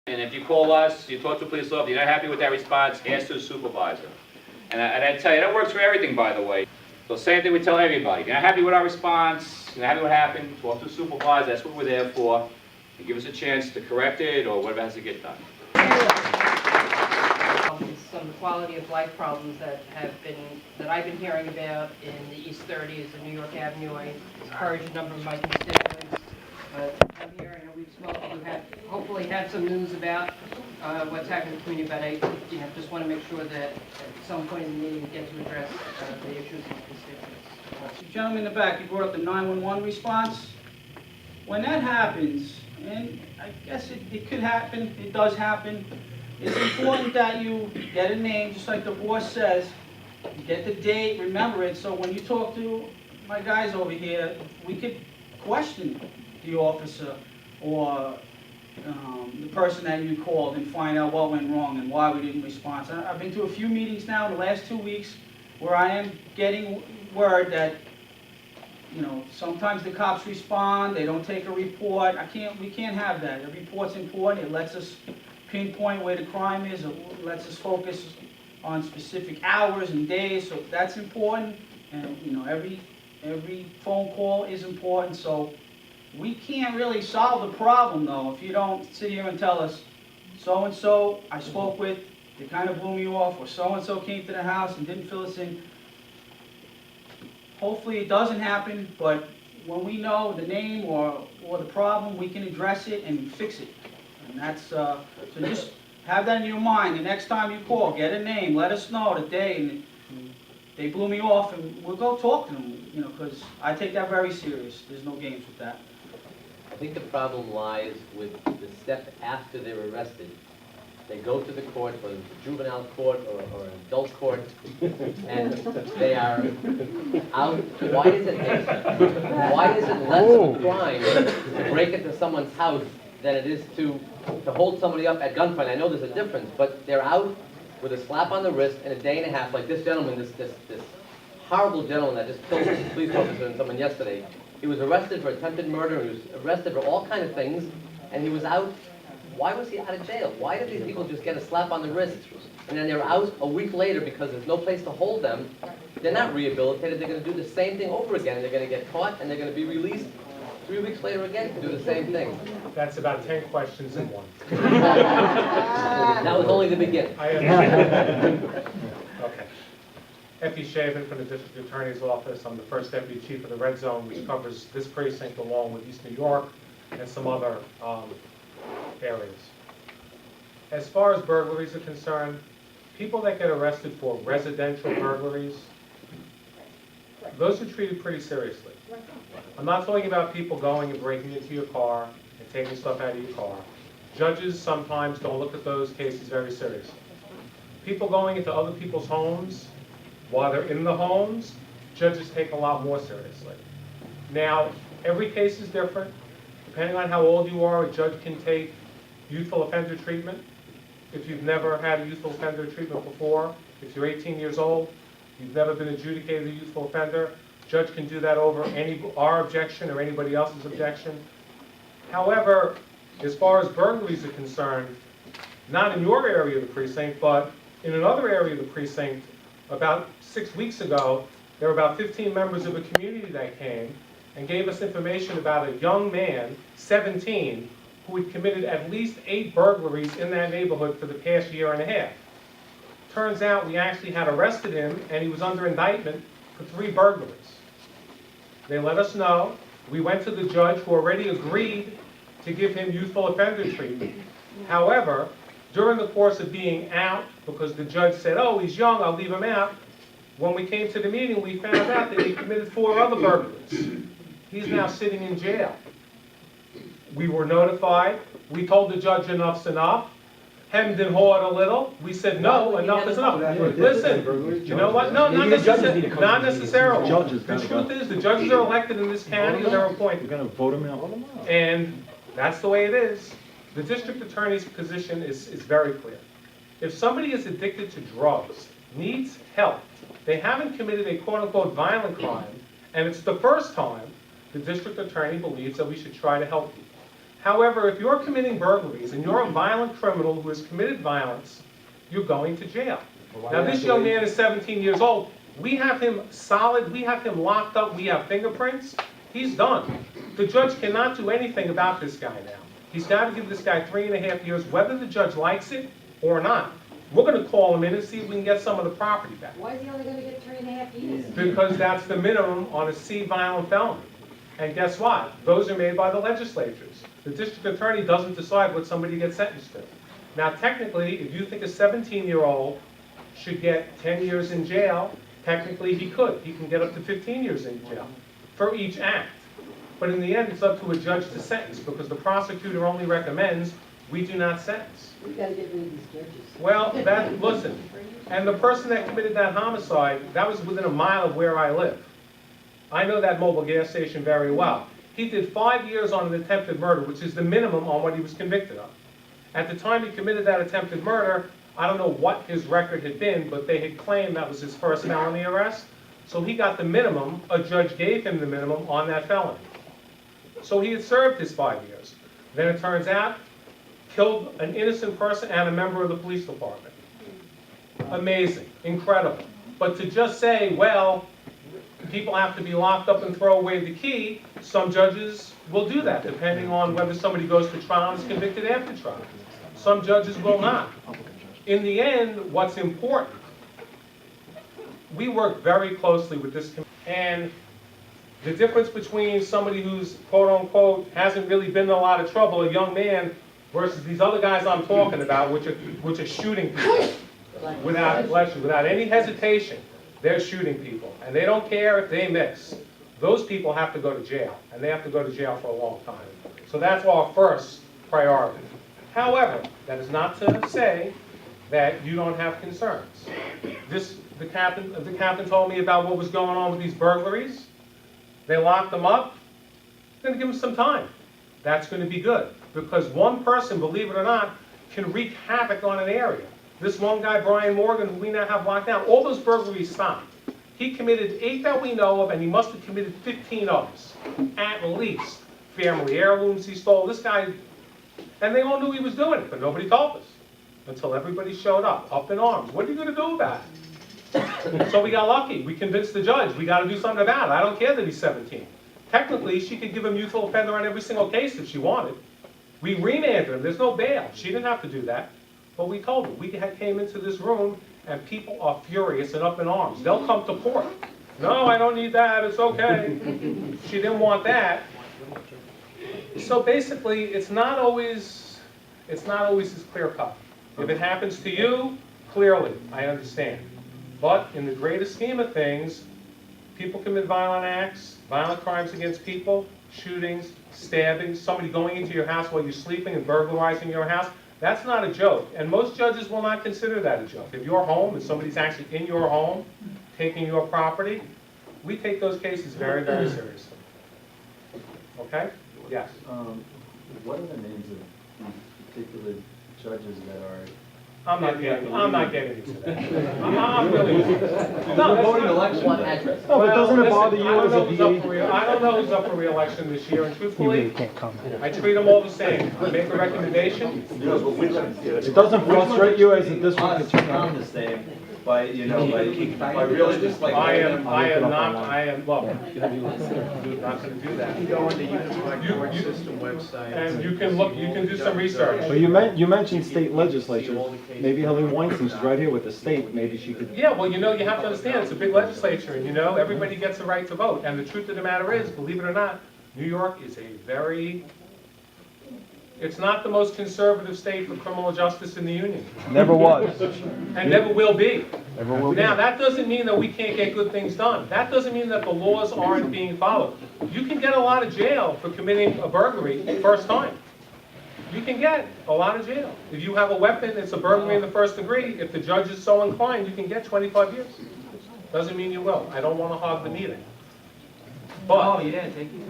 And if you call us, you talk to a police officer, you're not happy with that response, ask the supervisor. And I tell you, that works for everything, by the way. So same thing we tell everybody. If you're not happy with our response, you're not happy with what happened, talk to the supervisor, that's what we're there for. And give us a chance to correct it or whatever has to get done. Some quality of life problems that I've been hearing about in the East 30s and New York Avenue. I encourage a number of my constituents to come here. I know we've spoken, we have hopefully had some news about what's happening in the community, but I just want to make sure that at some point in the meeting we get to address the issues of the constituents. The gentleman in the back, you brought up the 911 response. When that happens, and I guess it could happen, it does happen, it's important that you get a name, just like the boss says, get the date, remember it, so when you talk to my guys over here, we could question the officer or the person that you called and find out what went wrong and why we didn't respond. So I've been to a few meetings now in the last 2 weeks where I am getting word that, you know, sometimes the cops respond, they don't take a report. We can't have that. A report's important. It lets us pinpoint where the crime is. It lets us focus on specific hours and days. So that's important. And you know, every phone call is important. So we can't really solve the problem though if you don't sit here and tell us, so and so I spoke with, they kind of blew me off, or so and so came to the house and didn't fill us in. Hopefully it doesn't happen, but when we know the name or the problem, we can address it and fix it. And that's, so just have that in your mind. The next time you call, get a name, let us know the day, and they blew me off, and we'll go talk to them, you know, because I take that very serious. There's no games with that. I think the problem lies with the step after they're arrested. They go to the court, whether it's a juvenile court or an adult court, and they are out. Why is it less of a crime to break into someone's house than it is to hold somebody up at gunpoint? I know there's a difference, but they're out with a slap on the wrist in a day and a half, like this gentleman, this horrible gentleman that just killed a police officer and someone yesterday. He was arrested for attempted murder, he was arrested for all kinds of things, and he was out. Why was he out of jail? Why did these people just get a slap on the wrist and then they're out a week later because there's no place to hold them? They're not rehabilitated. They're going to do the same thing over again. They're going to get caught and they're going to be released 3 weeks later again to do the same thing. That's about 10 questions in one. That was only the beginning. I understand. Okay. Effie Shaven from the District Attorney's Office. I'm the first Deputy Chief of the Red Zone, which covers this precinct along with East New York and some other areas. As far as burglaries are concerned, people that get arrested for residential burglaries, those are treated pretty seriously. I'm not talking about people going and breaking into your car and taking stuff out of your car. Judges sometimes don't look at those cases very seriously. People going into other people's homes while they're in the homes, judges take a lot more seriously. Now, every case is different. Depending on how old you are, a judge can take youthful offender treatment. If you've never had a youthful offender treatment before, if you're 18 years old, you've never been adjudicated a youthful offender, judge can do that over our objection or anybody else's objection. However, as far as burglaries are concerned, not in your area of the precinct, but in another area of the precinct, about 6 weeks ago, there were about 15 members of a community that came and gave us information about a young man, 17, who had committed at least 8 burglaries in that neighborhood for the past year and a half. Turns out we actually had arrested him and he was under indictment for 3 burglaries. They let us know. We went to the judge who already agreed to give him youthful offender treatment. However, during the course of being out, because the judge said, oh, he's young, I'll leave him out, when we came to the meeting, we found out that he committed 4 other burglaries. He's now sitting in jail. We were notified. We told the judge enough's enough. Hemmed and hawed a little. We said, no, enough is enough. Listen, you know what? No, not necessarily. Not necessarily. The truth is, the judges are elected in this county and they're appointed. We're going to vote them out. And that's the way it is. The district attorney's position is very clear. If somebody is addicted to drugs, needs help, they haven't committed a quote-unquote violent crime, and it's the first time, the district attorney believes that we should try to help you. However, if you're committing burglaries and you're a violent criminal who has committed violence, you're going to jail. Now, this young man is 17 years old. We have him solid, we have him locked up, we have fingerprints. He's done. The judge cannot do anything about this guy now. He's got to give this guy 3.5 years, whether the judge likes it or not. We're going to call him in and see if we can get some of the property back. Why is he only gonna get 3.5 years? Because that's the minimum on a C violent felony. And guess what? Those are made by the legislatures. The district attorney doesn't decide what somebody gets sentenced to. Now, technically, if you think a 17-year-old should get 10 years in jail, technically he could. He can get up to 15 years in jail for each act. But in the end, it's up to a judge to sentence, because the prosecutor only recommends we do not sentence. We gotta get rid of these judges. Well, listen, and the person that committed that homicide, that was within a mile of where I live. I know that mobile gas station very well. He did 5 years on an attempted murder, which is the minimum on what he was convicted of. At the time he committed that attempted murder, I don't know what his record had been, but they had claimed that was his first felony arrest. So he got the minimum, a judge gave him the minimum on that felony. So he had served his 5 years. Then it turns out, killed an innocent person and a member of the police department. Amazing, incredible. But to just say, well, people have to be locked up and throw away the key, some judges will do that, depending on whether somebody goes to trial and is convicted after trial. Some judges will not. In the end, what's important, we work very closely with this committee, and the difference between somebody who's quote-unquote hasn't really been in a lot of trouble, a young man, versus these other guys I'm talking about, which are shooting people without any hesitation. They're shooting people, and they don't care if they miss. Those people have to go to jail, and they have to go to jail for a long time. So that's our first priority. However, that is not to say that you don't have concerns. The captain told me about what was going on with these burglaries. They locked them up. They're going to give them some time. That's going to be good, because one person, believe it or not, can wreak havoc on an area. This one guy, Brian Morgan, who we now have locked down, all those burglaries stopped. He committed 8 that we know of, and he must have committed 15 others, at least. Family heirlooms he stole. This guy, and they all knew he was doing it, but nobody told us until everybody showed up in arms. What are you going to do about it? So we got lucky. We convinced the judge we got to do something about it. I don't care that he's 17. Technically, she could give him youthful offender on every single case if she wanted. We remanded him. There's no bail. She didn't have to do that. But we told her. We came into this room, and people are furious and up in arms. They'll come to court. No, I don't need that. It's okay. She didn't want that. So basically, it's not always as clear cut. If it happens to you, clearly, I understand. But in the greater scheme of things, people commit violent acts, violent crimes against people, shootings, stabbings, somebody going into your house while you're sleeping and burglarizing your house. That's not a joke, and most judges will not consider that a joke. If you're home and somebody's actually in your home, taking your property, we take those cases very, very seriously. Okay? Yes? What are the names of these particular judges that are? I'm not getting into that. I'm really. No, voting election. One address. No, but doesn't it listen, bother you as a I don't know who's up for re-election this year, and You truthfully, really can't comment. I treat them all the same. I make a recommendation. It doesn't frustrate you as a district attorney? I'm the same, by really just like. I am look, I'm not gonna do that. You go on the Unified Court System website. And you can do some research. But you mentioned state legislature. Maybe Hillary Weinstein, she's right here with the state, maybe she could. Yeah, well, you have to understand, it's a big legislature, and everybody gets the right to vote. And the truth of the matter is, believe it or not, New York is it's not the most conservative state for criminal justice in the Union. Never was. And never will be. Never will be. Now, that doesn't mean that we can't get good things done. That doesn't mean that the laws aren't being followed. You can get a lot of jail for committing a burglary first time. You can get a lot of jail. If you have a weapon, it's a burglary in the first degree. If the judge is so inclined, you can get 25 years. Doesn't mean you will. I don't want to hog the meeting. But, yeah, take it.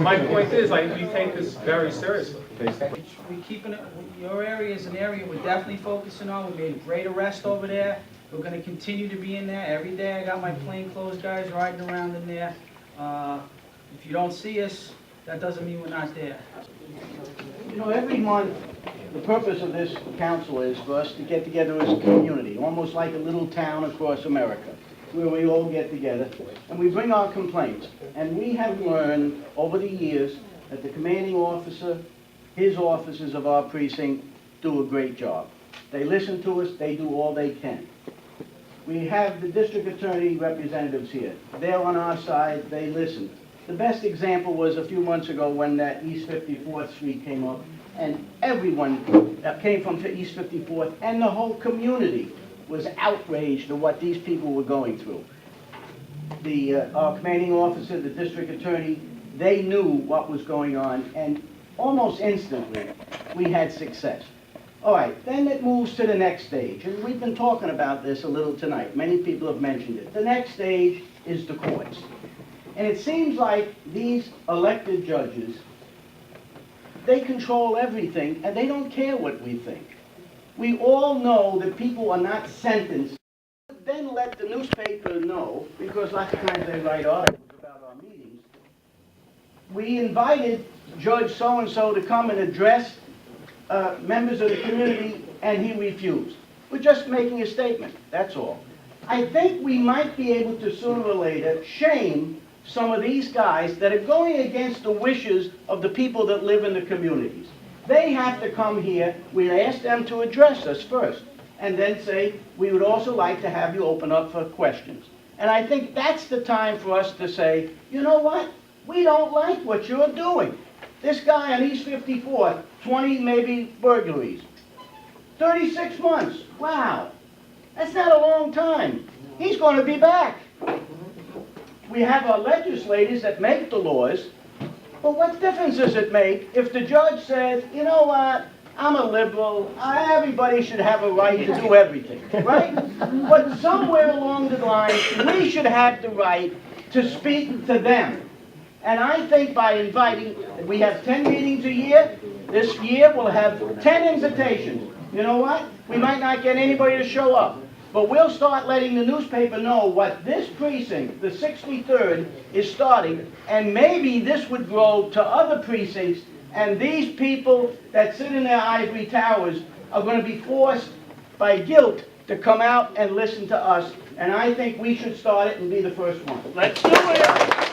my point is, we take this very seriously. We keeping it, your area is an area we're definitely focusing on. We made a great arrest over there. We're gonna continue to be in there every day. I got my plainclothes guys riding around in there. If you don't see us, that doesn't mean we're not there. You know, every month, the purpose of this council is for us to get together as a community, almost like a little town across America, where we all get together, and we bring our complaints. And we have learned over the years that the commanding officer, his officers of our precinct do a great job. They listen to us, they do all they can. We have the district attorney representatives here. They're on our side, they listen. The best example was a few months ago when that East 54th Street came up, and everyone that came from East 54th and the whole community was outraged at what these people were going through. Our commanding officer, the district attorney, they knew what was going on, and almost instantly, we had success. All right, then it moves to the next stage, and we've been talking about this a little tonight. Many people have mentioned it. The next stage is the courts. And it seems like these elected judges, they control everything, and they don't care what we think. We all know that people are not sentenced. Then let the newspaper know, because lots of times they write articles about our meetings. We invited Judge so-and-so to come and address members of the community, and he refused. We're just making a statement, that's all. I think we might be able to sooner or later shame some of these guys that are going against the wishes of the people that live in the communities. They have to come here, we ask them to address us first, and then say, we would also like to have you open up for questions. And I think that's the time for us to say, you know what? We don't like what you're doing. This guy on East 54th, 20 maybe burglaries. 36 months, wow. That's not a long time. He's going to be back. We have our legislators that make the laws, but what difference does it make if the judge says, you know what, I'm a liberal, everybody should have a right to do everything, right? But somewhere along the line, we should have the right to speak to them. And I think by inviting, we have 10 meetings a year. This year we'll have 10 invitations. You know what? We might not get anybody to show up. But we'll start letting the newspaper know what this precinct, the 63rd, is starting. And maybe this would grow to other precincts. And these people that sit in their ivory towers are going to be forced by guilt to come out and listen to us. And I think we should start it and be the first one. Let's do it!